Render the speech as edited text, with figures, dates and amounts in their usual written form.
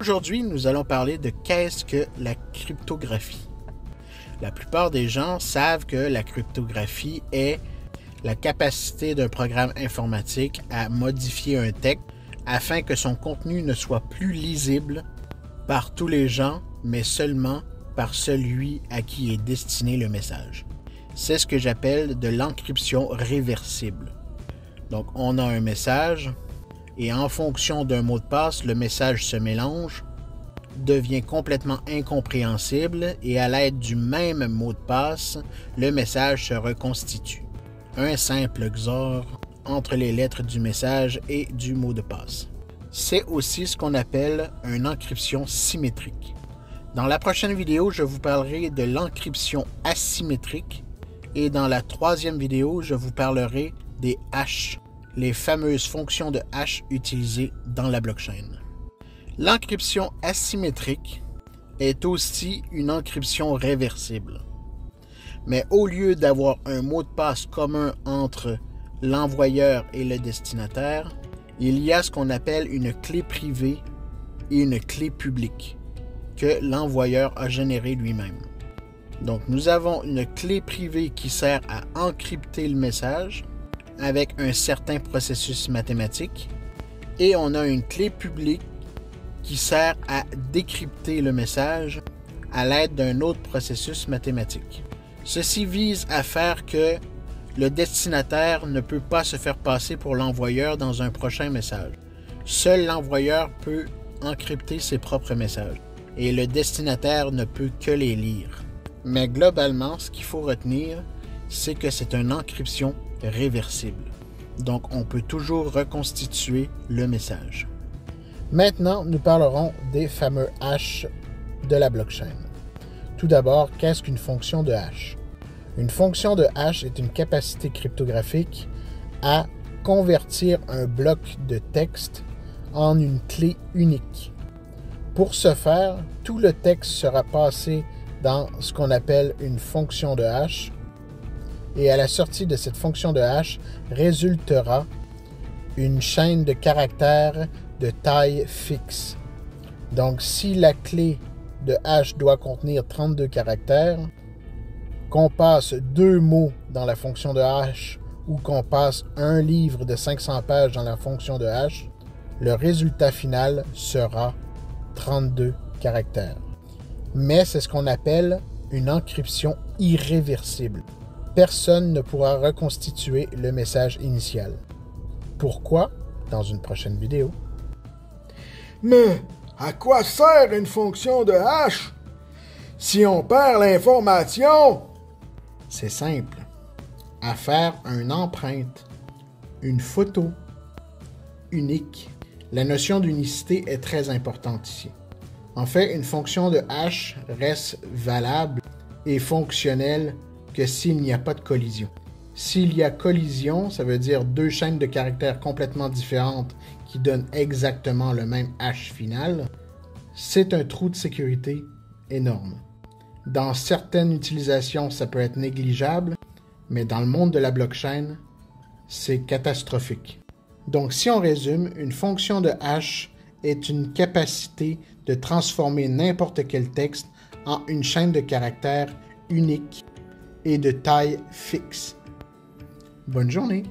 Aujourd'hui, nous allons parler de qu'est-ce que la cryptographie. La plupart des gens savent que la cryptographie est la capacité d'un programme informatique à modifier un texte afin que son contenu ne soit plus lisible par tous les gens, mais seulement par celui à qui est destiné le message. C'est ce que j'appelle de l'encryption réversible. Donc, on a un message et en fonction d'un mot de passe, le message se mélange, devient complètement incompréhensible et à l'aide du même mot de passe, le message se reconstitue. Un simple XOR entre les lettres du message et du mot de passe. C'est aussi ce qu'on appelle une encryption symétrique. Dans la prochaine vidéo, je vous parlerai de l'encryption asymétrique et dans la troisième vidéo, je vous parlerai des hashes, les fameuses fonctions de hash utilisées dans la blockchain. L'encryption asymétrique est aussi une encryption réversible. Mais au lieu d'avoir un mot de passe commun entre l'envoyeur et le destinataire, il y a ce qu'on appelle une clé privée et une clé publique que l'envoyeur a générée lui-même. Donc nous avons une clé privée qui sert à encrypter le message avec un certain processus mathématique et on a une clé publique qui sert à décrypter le message à l'aide d'un autre processus mathématique. Ceci vise à faire que le destinataire ne peut pas se faire passer pour l'envoyeur dans un prochain message. Seul l'envoyeur peut encrypter ses propres messages et le destinataire ne peut que les lire. Mais globalement, ce qu'il faut retenir, c'est que c'est une encryption réversible. Donc, on peut toujours reconstituer le message. Maintenant, nous parlerons des fameux hashes de la blockchain. Tout d'abord, qu'est-ce qu'une fonction de hash? Une fonction de hash est une capacité cryptographique à convertir un bloc de texte en une clé unique. Pour ce faire, tout le texte sera passé dans ce qu'on appelle une fonction de hash et à la sortie de cette fonction de hash résultera une chaîne de caractères de taille fixe. Donc, si la clé de hash doit contenir 32 caractères, qu'on passe 2 mots dans la fonction de hash ou qu'on passe un livre de 500 pages dans la fonction de hash, le résultat final sera 32 caractères. Mais c'est ce qu'on appelle une encryption irréversible. Personne ne pourra reconstituer le message initial. Pourquoi? Dans une prochaine vidéo. Mais à quoi sert une fonction de hash si on perd l'information? C'est simple. À faire une empreinte, une photo unique. La notion d'unicité est très importante ici. En fait, une fonction de hash reste valable et fonctionnelle que s'il n'y a pas de collision. S'il y a collision, ça veut dire 2 chaînes de caractères complètement différentes qui donnent exactement le même hash final, c'est un trou de sécurité énorme. Dans certaines utilisations, ça peut être négligeable, mais dans le monde de la blockchain, c'est catastrophique. Donc, si on résume, une fonction de hash est une capacité de transformer n'importe quel texte en une chaîne de caractères unique et de taille fixe. Bonne journée!